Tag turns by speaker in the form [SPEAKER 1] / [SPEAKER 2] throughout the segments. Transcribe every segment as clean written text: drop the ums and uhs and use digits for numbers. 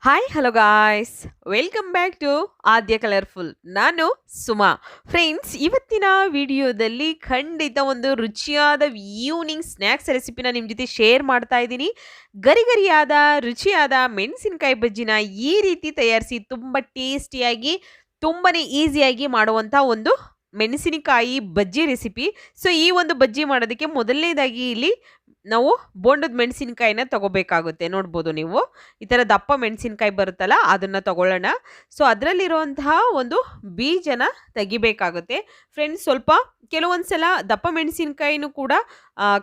[SPEAKER 1] Hi hello guys, welcome back to Aadya colourful. ನಾನು Suma. Friends, ಇವತ್ತಿನ ವಿಡಿಯೋದಲ್ಲಿ ಖಂಡಿತ ಒಂದು ರುಚಿಯಾದ ಈವ್ನಿಂಗ್ ಸ್ನ್ಯಾಕ್ಸ್ ರೆಸಿಪಿನ ನಿಮ್ಮ ಜೊತೆ ಶೇರ್ ಮಾಡ್ತಾ ಇದ್ದೀನಿ. ಗರಿಗರಿಯಾದ ರುಚಿಯಾದ ಮೆಣಸಿನಕಾಯಿ ಬಜ್ಜಿನ ಈ ರೀತಿ ತಯಾರಿಸಿ ತುಂಬ ಟೇಸ್ಟಿಯಾಗಿ ತುಂಬಾನೇ ಈಸಿಯಾಗಿ ಮಾಡುವಂಥ ಒಂದು ಮೆಣಸಿನಕಾಯಿ ಬಜ್ಜಿ ರೆಸಿಪಿ. ಸೊ ಈ ಒಂದು ಬಜ್ಜಿ ಮಾಡೋದಕ್ಕೆ ಮೊದಲನೇದಾಗಿ ಇಲ್ಲಿ ನಾವು ಬೋಂಡದ ಮೆಣಸಿನಕಾಯಿನ ತಗೋಬೇಕಾಗುತ್ತೆ. ನೋಡ್ಬೋದು ನೀವು, ಈ ಥರ ದಪ್ಪ ಮೆಣಸಿನಕಾಯಿ ಬರುತ್ತಲ್ಲ, ಅದನ್ನು ತಗೊಳ್ಳೋಣ. ಸೊ ಅದರಲ್ಲಿರುವಂತಹ ಒಂದು ಬೀಜನ ತೆಗಿಬೇಕಾಗುತ್ತೆ. ಫ್ರೆಂಡ್ಸ್, ಸ್ವಲ್ಪ ಕೆಲವೊಂದ್ಸಲ ದಪ್ಪ ಮೆಣಸಿನಕಾಯಿನೂ ಕೂಡ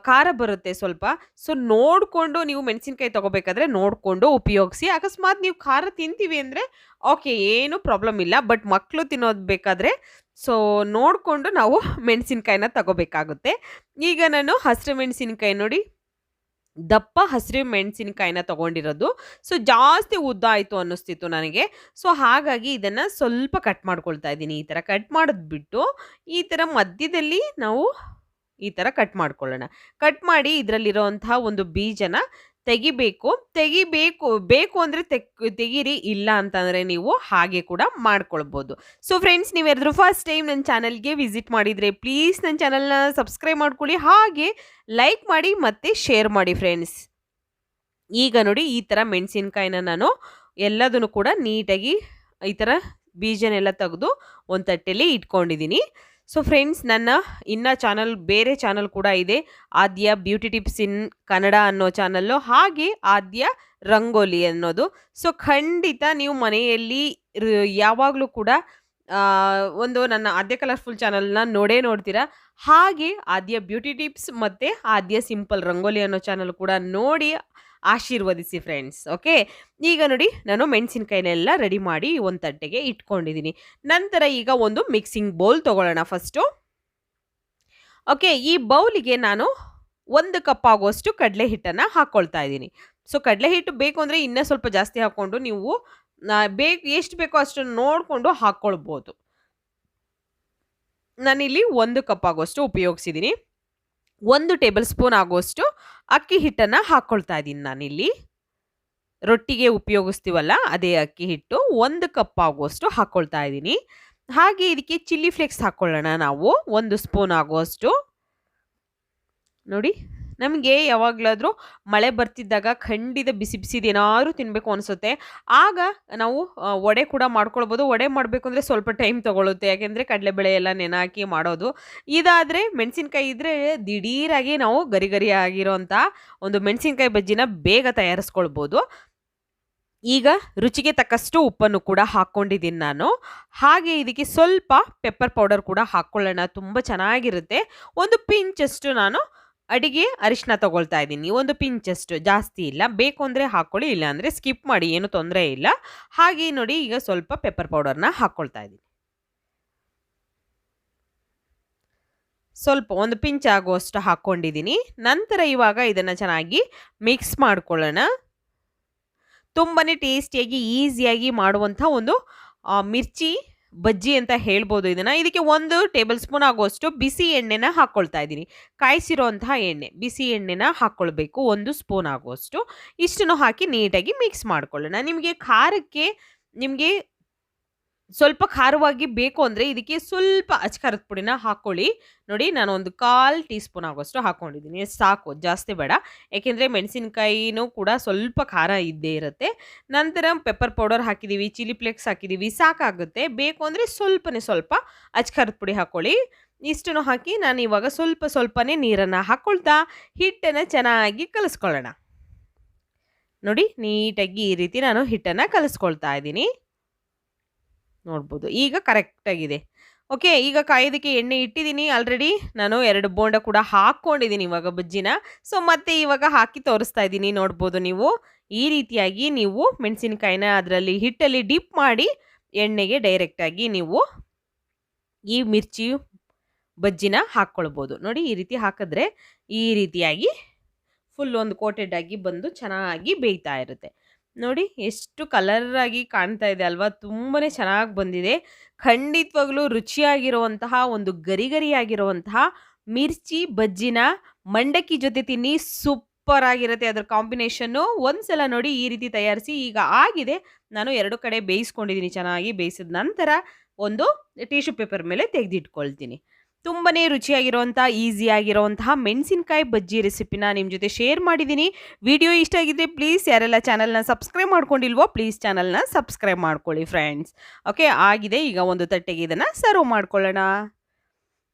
[SPEAKER 1] ಖಾರ ಬರುತ್ತೆ ಸ್ವಲ್ಪ. ಸೊ ನೋಡಿಕೊಂಡು ನೀವು ಮೆಣಸಿನಕಾಯಿ ತಗೋಬೇಕಾದ್ರೆ ನೋಡಿಕೊಂಡು ಉಪಯೋಗಿಸಿ. ಅಕಸ್ಮಾತ್ ನೀವು ಖಾರ ತಿಂತೀವಿ ಅಂದರೆ ಓಕೆ, ಏನು ಪ್ರಾಬ್ಲಮ್ ಇಲ್ಲ. ಬಟ್ ಮಕ್ಕಳು ತಿನ್ನೋದು ಬೇಕಾದರೆ ಸೊ ನೋಡಿಕೊಂಡು ನಾವು ಮೆಣಸಿನಕಾಯಿನ ತಗೋಬೇಕಾಗುತ್ತೆ. ಈಗ ನಾನು ಹಸಿರು ಮೆಣಸಿನಕಾಯಿ ನೋಡಿ, ದಪ್ಪ ಹಸಿರು ಮೆಣಸಿನಕಾಯಿನ ತಗೊಂಡಿರೋದು. ಸೊ ಜಾಸ್ತಿ ಉದ್ದ ಆಯಿತು ಅನ್ನಿಸ್ತಿತ್ತು ನನಗೆ. ಸೊ ಹಾಗಾಗಿ ಇದನ್ನು ಸ್ವಲ್ಪ ಕಟ್ ಮಾಡ್ಕೊಳ್ತಾ ಇದ್ದೀನಿ. ಈ ಥರ ಕಟ್ ಮಾಡಿದ್ಬಿಟ್ಟು ಈ ಥರ ಮಧ್ಯದಲ್ಲಿ ನಾವು ಈ ಥರ ಕಟ್ ಮಾಡ್ಕೊಳ್ಳೋಣ. ಕಟ್ ಮಾಡಿ ಇದರಲ್ಲಿರೋವಂತಹ ಒಂದು ಬೀಜನ ತೆಗಿಬೇಕು ಬೇಕು ಅಂದರೆ ತೆಗೀರಿ, ಇಲ್ಲ ಅಂತಂದರೆ ನೀವು ಹಾಗೆ ಕೂಡ ಮಾಡ್ಕೊಳ್ಬೋದು. ಸೊ ಫ್ರೆಂಡ್ಸ್, ನೀವ್ಯಾರಾದ್ರೂ ಫಸ್ಟ್ ಟೈಮ್ ನನ್ನ ಚಾನಲ್ಗೆ ವಿಸಿಟ್ ಮಾಡಿದರೆ ಪ್ಲೀಸ್ ನನ್ನ ಚಾನಲ್ನ ಸಬ್ಸ್ಕ್ರೈಬ್ ಮಾಡ್ಕೊಳ್ಳಿ, ಹಾಗೆ ಲೈಕ್ ಮಾಡಿ ಮತ್ತು ಶೇರ್ ಮಾಡಿ ಫ್ರೆಂಡ್ಸ್. ಈಗ ನೋಡಿ, ಈ ಥರ ಮೆಣಸಿನ್ಕಾಯಿನ ನಾನು ಎಲ್ಲದನ್ನು ಕೂಡ ನೀಟಾಗಿ ಈ ಥರ ಬೀಜನೆಲ್ಲ ತೆಗೆದು ಒಂದು ತಟ್ಟೆಯಲ್ಲಿ ಇಟ್ಕೊಂಡಿದ್ದೀನಿ. ಸೊ ಫ್ರೆಂಡ್ಸ್, ನನ್ನ ಬೇರೆ ಚಾನಲ್ ಕೂಡ ಇದೆ, ಆದ್ಯ ಬ್ಯೂಟಿ ಟಿಪ್ಸ್ ಇನ್ ಕನ್ನಡ ಅನ್ನೋ ಚಾನಲ್ಲು, ಹಾಗೆ ಆದ್ಯ ರಂಗೋಲಿ ಅನ್ನೋದು. ಸೊ ಖಂಡಿತ ನೀವು ಮನೆಯಲ್ಲಿ ಯಾವಾಗಲೂ ಕೂಡ ಒಂದು ನನ್ನ ಆದ್ಯ ಕಲರ್ಫುಲ್ ಚಾನಲ್ನ ನೋಡ್ತೀರಾ. ಹಾಗೆ ಆದ್ಯ ಬ್ಯೂಟಿ ಟಿಪ್ಸ್ ಮತ್ತು ಆದ್ಯ ಸಿಂಪಲ್ ರಂಗೋಲಿ ಅನ್ನೋ ಚಾನಲ್ ಕೂಡ ನೋಡಿ ಆಶೀರ್ವದಿಸಿ ಫ್ರೆಂಡ್ಸ್. ಓಕೆ, ಈಗ ನೋಡಿ, ನಾನು ಮೆಣಸಿನ್ಕಾಯಿನೆಲ್ಲ ರೆಡಿ ಮಾಡಿ ಒಂದು ತಟ್ಟೆಗೆ ಇಟ್ಕೊಂಡಿದ್ದೀನಿ. ನಂತರ ಈಗ ಒಂದು ಮಿಕ್ಸಿಂಗ್ ಬೌಲ್ ತೊಗೊಳ್ಳೋಣ ಫಸ್ಟು. ಓಕೆ, ಈ ಬೌಲಿಗೆ ನಾನು 1 ಕಪ್ ಆಗುವಷ್ಟು ಕಡಲೆ ಹಿಟ್ಟನ್ನು ಹಾಕ್ಕೊಳ್ತಾ ಇದ್ದೀನಿ. ಸೊ ಕಡಲೆ ಹಿಟ್ಟು ಬೇಕು ಅಂದರೆ ಇನ್ನೂ ಸ್ವಲ್ಪ ಜಾಸ್ತಿ ಹಾಕ್ಕೊಂಡು ನೀವು ಎಷ್ಟು ಬೇಕೋ ಅಷ್ಟು ನೋಡಿಕೊಂಡು ಹಾಕ್ಕೊಳ್ಬೋದು. ನಾನಿಲ್ಲಿ 1 ಕಪ್ ಆಗುವಷ್ಟು ಉಪಯೋಗಿಸಿದ್ದೀನಿ. 1 ಟೇಬಲ್ ಸ್ಪೂನ್ ಆಗುವಷ್ಟು ಅಕ್ಕಿ ಹಿಟ್ಟನ್ನು ಹಾಕ್ಕೊಳ್ತಾ ಇದ್ದೀನಿ ನಾನಿಲ್ಲಿ. ರೊಟ್ಟಿಗೆ ಉಪಯೋಗಿಸ್ತೀವಲ್ಲ, ಅದೇ ಅಕ್ಕಿ ಹಿಟ್ಟು 1 ಕಪ್ ಆಗುವಷ್ಟು ಹಾಕ್ಕೊಳ್ತಾ ಇದ್ದೀನಿ. ಹಾಗೆ ಇದಕ್ಕೆ ಚಿಲ್ಲಿ ಫ್ಲೆಕ್ಸ್ ಹಾಕ್ಕೊಳ್ಳೋಣ ನಾವು 1 ಸ್ಪೂನ್ ಆಗುವಷ್ಟು. ನೋಡಿ, ನಮಗೆ ಯಾವಾಗಲಾದರೂ ಮಳೆ ಬರ್ತಿದ್ದಾಗ ಖಂಡಿತ ಬಿಸಿ ಬಿಸಿದು ಏನಾದರೂ ತಿನ್ನಬೇಕು ಅನಿಸುತ್ತೆ. ಆಗ ನಾವು ವಡೆ ಕೂಡ ಮಾಡ್ಕೊಳ್ಬೋದು. ವಡೆ ಮಾಡಬೇಕು ಅಂದರೆ ಸ್ವಲ್ಪ ಟೈಮ್ ತೊಗೊಳುತ್ತೆ, ಯಾಕೆಂದರೆ ಕಡಲೆಬೇಳೆ ಎಲ್ಲ ನೆನೆಹಾಕಿ ಮಾಡೋದು. ಇದಾದರೆ ಮೆಣಸಿನ್ಕಾಯಿ ಇದ್ದರೆ ದಿಢೀರಾಗಿ ನಾವು ಗರಿ ಗರಿ ಆಗಿರೋಂಥ ಒಂದು ಮೆಣಸಿನ್ಕಾಯಿ ಬಜ್ಜಿನ ಬೇಗ ತಯಾರಿಸ್ಕೊಳ್ಬೋದು. ಈಗ ರುಚಿಗೆ ತಕ್ಕಷ್ಟು ಉಪ್ಪನ್ನು ಕೂಡ ಹಾಕ್ಕೊಂಡಿದ್ದೀನಿ ನಾನು. ಹಾಗೆ ಇದಕ್ಕೆ ಸ್ವಲ್ಪ ಪೆಪ್ಪರ್ ಪೌಡರ್ ಕೂಡ ಹಾಕ್ಕೊಳ್ಳೋಣ, ತುಂಬ ಚೆನ್ನಾಗಿರುತ್ತೆ. ಒಂದು ಪಿಂಚಷ್ಟು ನಾನು ಅಡಿಗೆ ಅರಿಶಿನ ತಗೊಳ್ತಾ ಇದ್ದೀನಿ, 1 ಪಿಂಚಷ್ಟು, ಜಾಸ್ತಿ ಇಲ್ಲ. ಬೇಕು ಅಂದರೆ ಹಾಕ್ಕೊಳ್ಳಿ, ಇಲ್ಲ ಅಂದರೆ ಸ್ಕಿಪ್ ಮಾಡಿ, ಏನು ತೊಂದರೆ ಇಲ್ಲ. ಹಾಗೆ ನೋಡಿ, ಈಗ ಸ್ವಲ್ಪ ಪೆಪ್ಪರ್ ಪೌಡರ್ನ ಹಾಕ್ಕೊಳ್ತಾ ಇದ್ದೀನಿ. ಸ್ವಲ್ಪ 1 ಪಿಂಚ್ ಆಗುವಷ್ಟು ಹಾಕ್ಕೊಂಡಿದ್ದೀನಿ. ನಂತರ ಇವಾಗ ಇದನ್ನು ಚೆನ್ನಾಗಿ ಮಿಕ್ಸ್ ಮಾಡ್ಕೊಳ್ಳೋಣ. ತುಂಬಾ ಟೇಸ್ಟಿಯಾಗಿ ಈಸಿಯಾಗಿ ಮಾಡುವಂಥ ಒಂದು ಮಿರ್ಚಿ ಬಜ್ಜಿ ಅಂತ ಹೇಳ್ಬೋದು ಇದನ್ನು. ಇದಕ್ಕೆ 1 ಟೇಬಲ್ ಸ್ಪೂನ್ ಆಗುವಷ್ಟು ಬಿಸಿ ಎಣ್ಣೆನ ಹಾಕ್ಕೊಳ್ತಾ ಇದ್ದೀನಿ. ಕಾಯಿಸಿರೋಂತಹ ಎಣ್ಣೆ, ಬಿಸಿ ಎಣ್ಣೆನ ಹಾಕ್ಕೊಳ್ಬೇಕು 1 ಸ್ಪೂನ್ ಆಗುವಷ್ಟು. ಇಷ್ಟನ್ನು ಹಾಕಿ ನೀಟಾಗಿ ಮಿಕ್ಸ್ ಮಾಡ್ಕೊಳ್ಳೋಣ. ನಿಮಗೆ ಸ್ವಲ್ಪ ಖಾರವಾಗಿ ಬೇಕು ಅಂದರೆ ಇದಕ್ಕೆ ಸ್ವಲ್ಪ ಅಚ್ಕಾರದ ಪುಡಿನ ಹಾಕ್ಕೊಳ್ಳಿ. ನೋಡಿ, ನಾನು 1/4 ಟೀ ಸ್ಪೂನ್ ಆಗುವಷ್ಟು ಹಾಕ್ಕೊಂಡಿದ್ದೀನಿ, ಸಾಕು, ಜಾಸ್ತಿ ಬೇಡ. ಏಕೆಂದರೆ ಮೆಣಸಿನ್ಕಾಯಿನೂ ಕೂಡ ಸ್ವಲ್ಪ ಖಾರ ಇದ್ದೇ ಇರುತ್ತೆ. ನಂತರ ಪೆಪ್ಪರ್ ಪೌಡರ್ ಹಾಕಿದ್ದೀವಿ, ಚಿಲ್ಲಿ ಫ್ಲೇಕ್ಸ್ ಹಾಕಿದ್ದೀವಿ, ಸಾಕಾಗುತ್ತೆ. ಬೇಕು ಅಂದರೆ ಸ್ವಲ್ಪ ಅಚ್ಕಾರದ ಪುಡಿ ಹಾಕ್ಕೊಳ್ಳಿ. ಇಷ್ಟನ್ನು ಹಾಕಿ ನಾನು ಇವಾಗ ಸ್ವಲ್ಪನೇ ನೀರನ್ನು ಹಾಕ್ಕೊಳ್ತಾ ಹಿಟ್ಟನ್ನು ಚೆನ್ನಾಗಿ ಕಲಿಸ್ಕೊಳ್ಳೋಣ. ನೋಡಿ, ನೀಟಾಗಿ ಈ ರೀತಿ ನಾನು ಹಿಟ್ಟನ್ನು ಕಲಿಸ್ಕೊಳ್ತಾ ಇದ್ದೀನಿ. ನೋಡ್ಬೋದು, ಈಗ ಕರೆಕ್ಟಾಗಿದೆ. ಓಕೆ, ಈಗ ಕಾಯೋದಕ್ಕೆ ಎಣ್ಣೆ ಇಟ್ಟಿದ್ದೀನಿ ಆಲ್ರೆಡಿ. ನಾನು 2 ಬೋಂಡ ಕೂಡ ಹಾಕ್ಕೊಂಡಿದ್ದೀನಿ ಇವಾಗ ಬಜ್ಜಿನ. ಸೊ ಮತ್ತೆ ಇವಾಗ ಹಾಕಿ ತೋರಿಸ್ತಾ ಇದ್ದೀನಿ. ನೋಡ್ಬೋದು ನೀವು, ಈ ರೀತಿಯಾಗಿ ನೀವು ಮೆಣಸಿನಕಾಯಿನ ಅದರಲ್ಲಿ ಹಿಟ್ಟಲ್ಲಿ ಡಿಪ್ ಮಾಡಿ ಎಣ್ಣೆಗೆ ಡೈರೆಕ್ಟಾಗಿ ನೀವು ಈ ಮಿರ್ಚಿ ಬಜ್ಜಿನ ಹಾಕ್ಕೊಳ್ಬೋದು. ನೋಡಿ, ಈ ರೀತಿ ಹಾಕಿದ್ರೆ ಈ ರೀತಿಯಾಗಿ ಫುಲ್ ಒಂದು ಕೋಟೆಡ್ ಆಗಿ ಬಂದು ಚೆನ್ನಾಗಿ ಬೇಯ್ತಾ ಇರುತ್ತೆ. ನೋಡಿ, ಎಷ್ಟು ಕಲರಾಗಿ ಕಾಣ್ತಾ ಇದೆ ಅಲ್ವಾ, ತುಂಬಾ ಚೆನ್ನಾಗಿ ಬಂದಿದೆ. ಖಂಡಿತವಾಗ್ಲೂ ರುಚಿಯಾಗಿರುವಂತಹ ಒಂದು ಗರಿಗರಿಯಾಗಿರುವಂತಹ ಮಿರ್ಚಿ ಬಜ್ಜಿನ ಮಂಡಕ್ಕಿ ಜೊತೆ ತಿನ್ನಿ, ಸೂಪರ್ ಆಗಿರುತ್ತೆ ಅದರ ಕಾಂಬಿನೇಷನ್ನು. ಒಂದ್ಸಲ ನೋಡಿ ಈ ರೀತಿ ತಯಾರಿಸಿ. ಈಗ ಆಗಿದೆ. ನಾನು 2 ಕಡೆ ಬೇಯಿಸ್ಕೊಂಡಿದ್ದೀನಿ. ಚೆನ್ನಾಗಿ ಬೇಯಿಸಿದ ನಂತರ ಒಂದು ಟಿಶ್ಯೂ ಪೇಪರ್ ಮೇಲೆ ತೆಗೆದಿಟ್ಕೊಳ್ತೀನಿ. ತುಂಬಾನೇ ರುಚಿಯಾಗಿರುವಂಥ, ಈಸಿ ಆಗಿರುವಂತಹ ಮೆಣಸಿನಕಾಯಿ ಬಜ್ಜಿ ರೆಸಿಪಿನ ನಿಮ್ಮ ಜೊತೆ ಶೇರ್ ಮಾಡಿದ್ದೀನಿ. ವಿಡಿಯೋ ಇಷ್ಟ ಆಗಿದ್ರೆ ಪ್ಲೀಸ್ ಯಾರೆಲ್ಲ ಚಾನಲ್‌ನ ಸಬ್ಸ್ಕ್ರೈಬ್ ಮಾಡ್ಕೊಂಡಿಲ್ವೋ ಪ್ಲೀಸ್ ಚಾನಲ್‌ನ ಸಬ್ಸ್ಕ್ರೈಬ್ ಮಾಡ್ಕೊಳ್ಳಿ ಫ್ರೆಂಡ್ಸ್. ಓಕೆ, ಆಗಿದೆ. ಈಗ ಒಂದು ತಟ್ಟೆಗೆ ಇದನ್ನ ಸರ್ವ್ ಮಾಡ್ಕೊಳ್ಳೋಣ.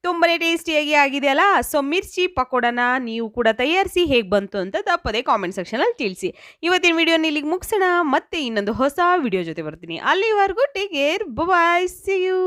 [SPEAKER 1] ತುಂಬಾನೇ ಟೇಸ್ಟಿಯಾಗಿ ಆಗಿದೆ ಅಲ್ಲ. ಸೊ ಮಿರ್ಚಿ ಪಕೋಡನ ನೀವು ಕೂಡ ತಯಾರಿಸಿ ಹೇಗೆ ಬಂತು ಅಂತ ತಪ್ಪದೆ ಕಾಮೆಂಟ್ ಸೆಕ್ಷನಲ್ಲಿ ತಿಳಿಸಿ. ಇವತ್ತಿನ ವಿಡಿಯೋನ ಇಲ್ಲಿಗೆ ಮುಗಿಸೋಣ. ಮತ್ತೆ ಇನ್ನೊಂದು ಹೊಸ ವಿಡಿಯೋ ಜೊತೆ ಬರ್ತೀನಿ. ಅಲ್ಲಿವರೆಗೂ take care, bye, see you.